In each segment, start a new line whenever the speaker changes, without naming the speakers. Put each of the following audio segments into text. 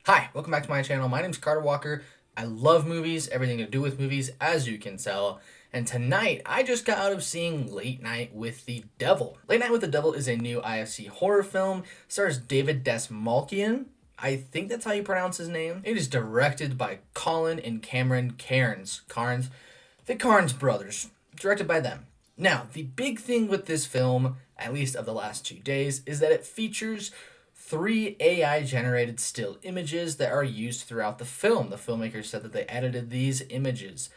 Hi, welcome back to my channel. My name's Carter Walker. I love movies, everything to do with movies, as you can tell. And tonight, I just got out of seeing Late Night with the Devil. Late Night with the Devil is a new IFC horror film. Stars David Dastmalchian. I think that's how you pronounce his name. It is directed by Colin and Cameron Cairnes. The Cairnes brothers. Directed by them. Now, the big thing with this film, at least of the last 2 days, is that it features 3 AI-generated still images that are used throughout the film. The filmmakers said that they edited these images.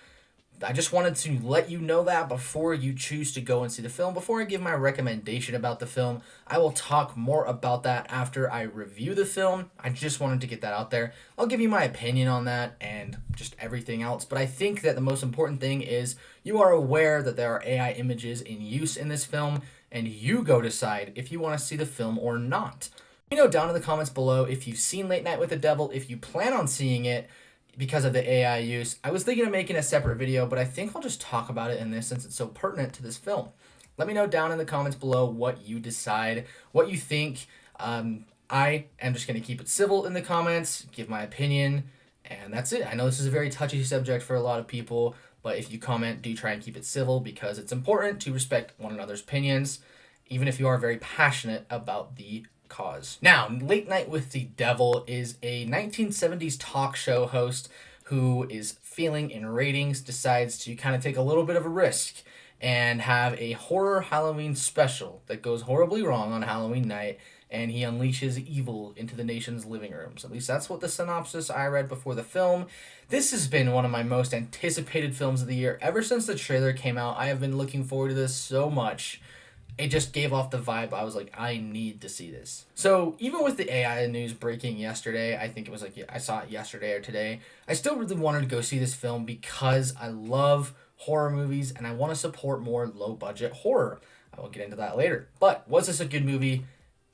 I just wanted to let you know that before you choose to go and see the film. Before I give my recommendation about the film, I will talk more about that after I review the film. I just wanted to get that out there. I'll give you my opinion on that and just everything else. But I think that the most important thing is you are aware that there are AI images in use in this film, and you go decide if you want to see the film or not. Let me know down in the comments below if you've seen Late Night with the Devil, if you plan on seeing it because of the AI use. I was thinking of making a separate video, but I think I'll just talk about it in this since it's so pertinent to this film. Let me know down in the comments below what you decide, what you think. I am just going to keep it civil in the comments, give my opinion, and that's it. I know this is a very touchy subject for a lot of people, but if you comment, do try and keep it civil because it's important to respect one another's opinions, even if you are very passionate about the cause. Now, Late Night with the Devil is a 1970s talk show host who is failing in ratings, decides to kind of take a little bit of a risk and have a horror Halloween special that goes horribly wrong on Halloween night, and he unleashes evil into the nation's living rooms. At least that's what the synopsis I read before the film. This has been one of my most anticipated films of the year. Ever since the trailer came out, I have been looking forward to this so much. It just gave off the vibe. I was like, I need to see this. So even with the AI news breaking yesterday, I think it was like, I saw it yesterday or today, I still really wanted to go see this film because I love horror movies and I want to support more low budget horror. I will get into that later. But was this a good movie?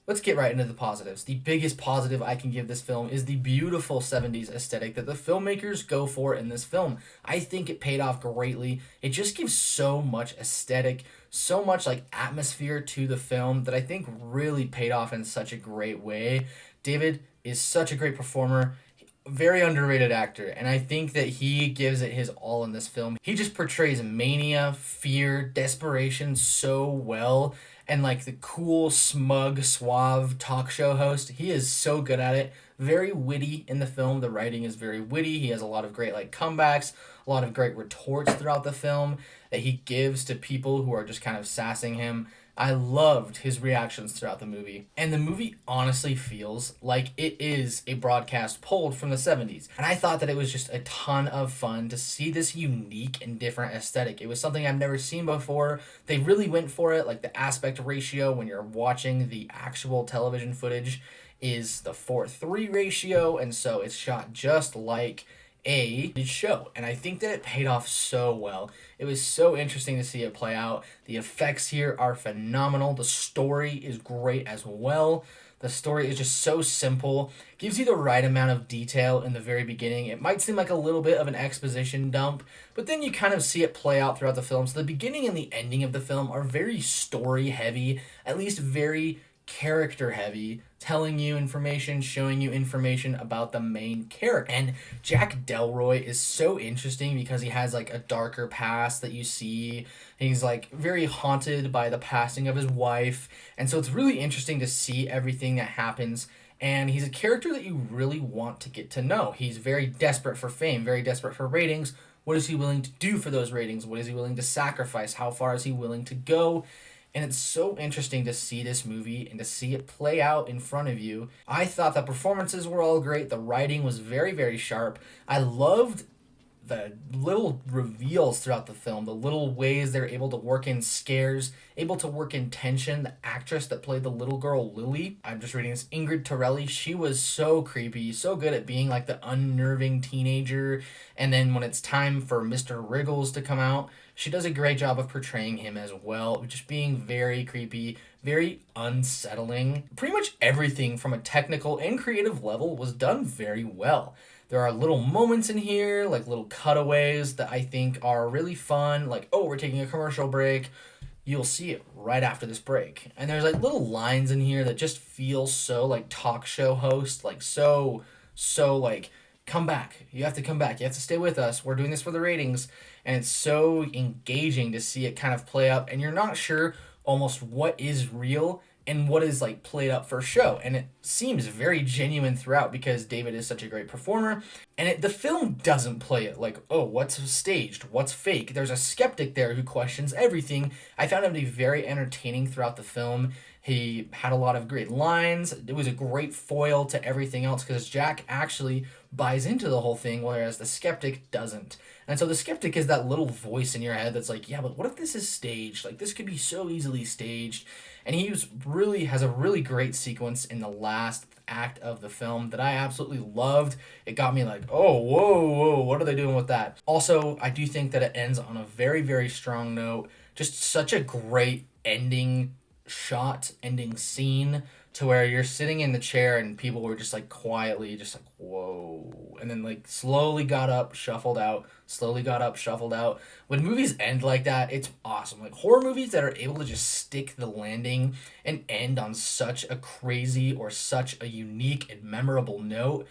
Let's get right into the positives. The biggest positive I can give this film is the beautiful 70s aesthetic that the filmmakers go for in this film. I think it paid off greatly. It just gives so much aesthetic, so much like atmosphere to the film that I think really paid off in such a great way. David is such a great performer. Very underrated actor, and I think that he gives it his all in this film. He just portrays mania, fear, desperation so well, and like the cool, smug, suave talk show host. He is so good at it. Very witty in the film. The writing is very witty. He has a lot of great like comebacks, a lot of great retorts throughout the film that he gives to people who are just kind of sassing him. I loved his reactions throughout the movie. And the movie honestly feels like it is a broadcast pulled from the 70s. And I thought that it was just a ton of fun to see this unique and different aesthetic. It was something I've never seen before. They really went for it. Like the aspect ratio when you're watching the actual television footage is the 4:3 ratio. And so it's shot just like a show, and I think that it paid off so well. It was so interesting to see it play out. The effects here are phenomenal. The story is great as well. The story is just so simple, gives you the right amount of detail in the very beginning. It might seem like a little bit of an exposition dump, but then you kind of see it play out throughout the film. So the beginning and the ending of the film are very story heavy, at least very character heavy, telling you information, showing you information about the main character. And Jack Delroy is so interesting because he has like a darker past that you see. He's like very haunted by the passing of his wife, and so it's really interesting to see everything that happens. And he's a character that you really want to get to know. He's very desperate for fame, very desperate for ratings. What is he willing to do for those ratings? What is he willing to sacrifice? How far is he willing to go? And it's so interesting to see this movie and to see it play out in front of you. I thought the performances were all great. The writing was very, very sharp. I loved the little reveals throughout the film, the little ways they're able to work in scares, able to work in tension. The actress that played the little girl, Lily, I'm just reading this, Ingrid Torelli, she was so creepy, so good at being like the unnerving teenager. And then when it's time for Mr. Wriggles to come out, she does a great job of portraying him as well, just being very creepy, very unsettling. Pretty much everything from a technical and creative level was done very well. There are little moments in here, like little cutaways that I think are really fun. Like, oh, we're taking a commercial break. You'll see it right after this break. And there's like little lines in here that just feel so like talk show host, like so so like, come back. You have to come back. You have to stay with us. We're doing this for the ratings. And it's so engaging to see it kind of play up, and you're not sure almost what is real and what is like played up for show. And it seems very genuine throughout because David is such a great performer. And the film doesn't play it like, oh, what's staged? What's fake? There's a skeptic there who questions everything. I found him to be very entertaining throughout the film. He had a lot of great lines. It was a great foil to everything else because Jack actually buys into the whole thing, whereas the skeptic doesn't. And so the skeptic is that little voice in your head that's like, yeah, but what if this is staged? Like, this could be so easily staged. And he has a really great sequence in the last act of the film that I absolutely loved. It got me like, oh, whoa, what are they doing with that? Also, I do think that it ends on a very, very strong note. Just such a great ending scene to where you're sitting in the chair and people were just like quietly just like, whoa, and then like slowly got up, shuffled out, slowly got up, shuffled out. When movies end like that, it's awesome. Like horror movies that are able to just stick the landing and end on such a crazy or such a unique and memorable note,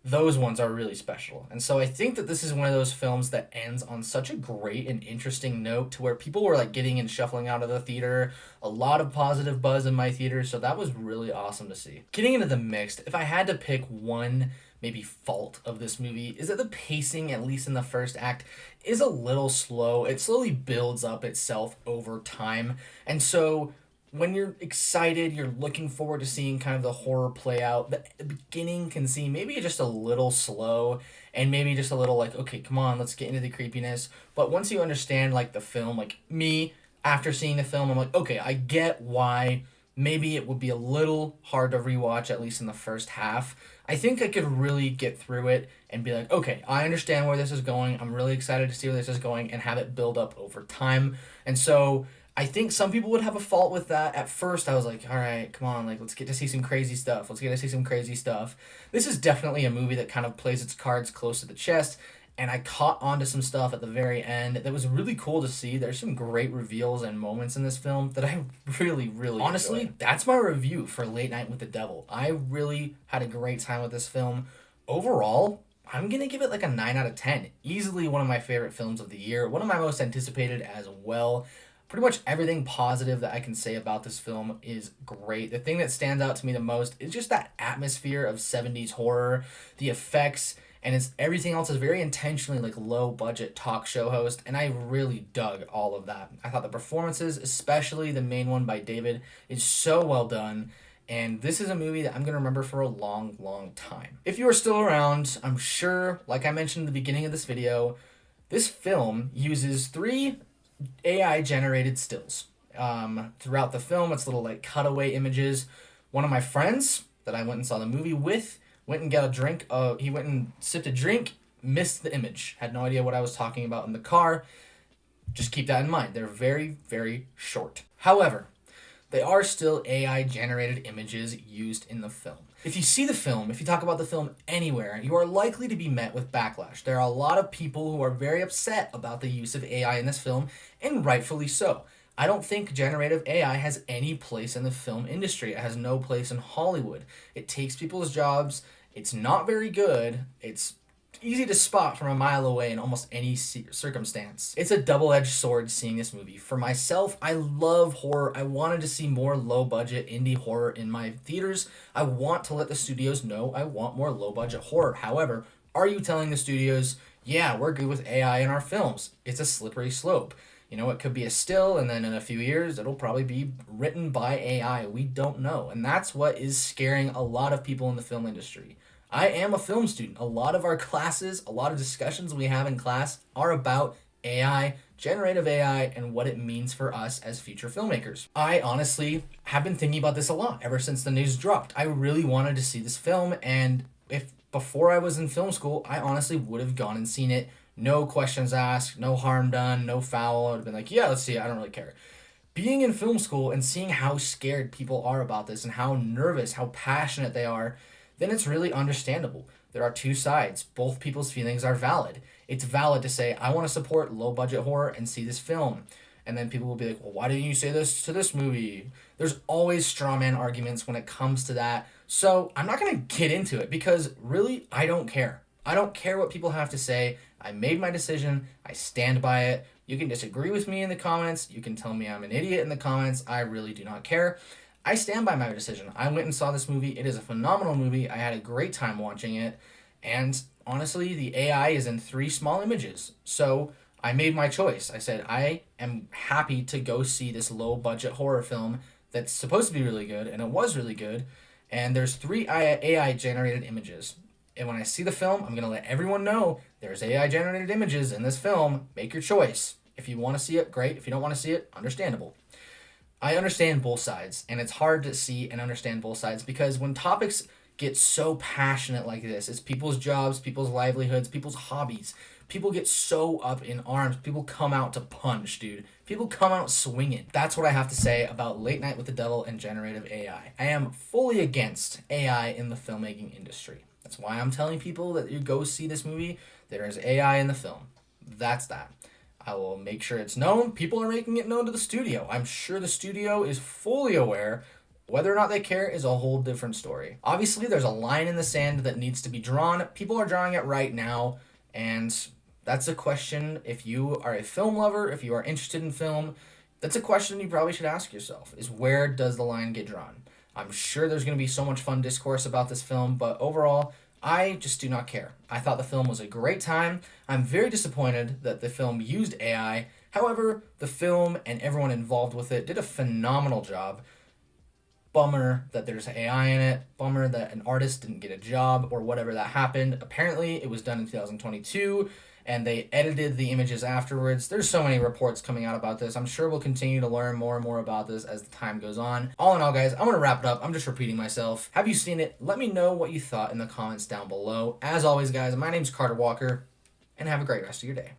those ones are really special. And so I think that this is one of those films that ends on such a great and interesting note to where people were like getting and shuffling out of the theater. A lot of positive buzz in my theater, so that was really awesome to see. Getting into the mixed, if I had to pick one maybe fault of this movie, is that the pacing, at least in the first act, is a little slow. It slowly builds up itself over time. And so when you're excited, you're looking forward to seeing kind of the horror play out, the beginning can seem maybe just a little slow and maybe just a little like, okay, come on, let's get into the creepiness. But once you understand like the film, like me, after seeing the film, I'm like, okay, I get why maybe it would be a little hard to rewatch, at least in the first half. I think I could really get through it and be like, okay, I understand where this is going. I'm really excited to see where this is going and have it build up over time. And so I think some people would have a fault with that. At first, I was like, all right, come on, like, let's get to see some crazy stuff. This is definitely a movie that kind of plays its cards close to the chest, and I caught on to some stuff at the very end that was really cool to see. There's some great reveals and moments in this film that I really, really honestly enjoyed. That's my review for Late Night with the Devil. I really had a great time with this film. Overall, I'm going to give it like a 9 out of 10. Easily one of my favorite films of the year. One of my most anticipated as well. Pretty much everything positive that I can say about this film is great. The thing that stands out to me the most is just that atmosphere of 70s horror, the effects, and everything else is very intentionally like low budget talk show host, and I really dug all of that. I thought the performances, especially the main one by David, is so well done. And this is a movie that I'm going to remember for a long, long time. If you are still around, I'm sure, like I mentioned in the beginning of this video, this film uses 3 AI-generated stills. Throughout the film, it's little like cutaway images. One of my friends that I went and saw the movie with went and got a drink. He went and sipped a drink, missed the image, had no idea what I was talking about in the car. Just keep that in mind. They're very, very short. However, they are still AI-generated images used in the film. If you see the film, if you talk about the film anywhere, you are likely to be met with backlash. There are a lot of people who are very upset about the use of AI in this film, and rightfully so. I don't think generative AI has any place in the film industry. It has no place in Hollywood. It takes people's jobs. It's not very good. It's easy to spot from a mile away in almost any circumstance. It's a double-edged sword seeing this movie. For myself, I love horror. I wanted to see more low-budget indie horror in my theaters. I want to let the studios know I want more low-budget horror. However, are you telling the studios, yeah, we're good with AI in our films? It's a slippery slope. You know, it could be a still, and then in a few years, it'll probably be written by AI. We don't know. And that's what is scaring a lot of people in the film industry. I am a film student. A lot of our classes, a lot of discussions we have in class are about AI, generative AI, and what it means for us as future filmmakers. I honestly have been thinking about this a lot ever since the news dropped. I really wanted to see this film, and if before I was in film school, I honestly would have gone and seen it. No questions asked, no harm done, no foul. I would have been like, yeah, let's see it. I don't really care. Being in film school and seeing how scared people are about this and how nervous, how passionate they are, then it's really understandable. There are 2 sides. Both people's feelings are valid. It's valid to say, I want to support low-budget horror and see this film. And then people will be like, well, why didn't you say this to this movie? There's always straw man arguments when it comes to that. So I'm not going to get into it because really, I don't care. I don't care what people have to say. I made my decision. I stand by it. You can disagree with me in the comments. You can tell me I'm an idiot in the comments. I really do not care. I stand by my decision. I went and saw this movie. It is a phenomenal movie. I had a great time watching it. And honestly, the AI is in 3 small images. So I made my choice. I said, I am happy to go see this low budget horror film that's supposed to be really good, and it was really good. And there's 3 AI generated images. And when I see the film, I'm going to let everyone know there's AI generated images in this film. Make your choice. If you want to see it, great. If you don't want to see it, understandable. I understand both sides, and it's hard to see and understand both sides because when topics get so passionate like this, it's people's jobs, people's livelihoods, people's hobbies. People get so up in arms. People come out to punch, dude. People come out swinging. That's what I have to say about Late Night with the Devil and generative AI. I am fully against AI in the filmmaking industry. That's why I'm telling people that you go see this movie. There is AI in the film. That's that. I will make sure it's known. People are making it known to the studio. I'm sure the studio is fully aware. Whether or not they care is a whole different story. Obviously, there's a line in the sand that needs to be drawn. People are drawing it right now, and that's a question. If you are a film lover, if you are interested in film, that's a question you probably should ask yourself, is where does the line get drawn? I'm sure there's going to be so much fun discourse about this film, but overall, I just do not care. I thought the film was a great time. I'm very disappointed that the film used AI. However, the film and everyone involved with it did a phenomenal job. Bummer that there's AI in it. Bummer that an artist didn't get a job or whatever that happened. Apparently, it was done in 2022, and they edited the images afterwards. There's so many reports coming out about this. I'm sure we'll continue to learn more and more about this as the time goes on. All in all, guys, I'm going to wrap it up. I'm just repeating myself. Have you seen it? Let me know what you thought in the comments down below. As always, guys, my name's Carter Walker, and have a great rest of your day.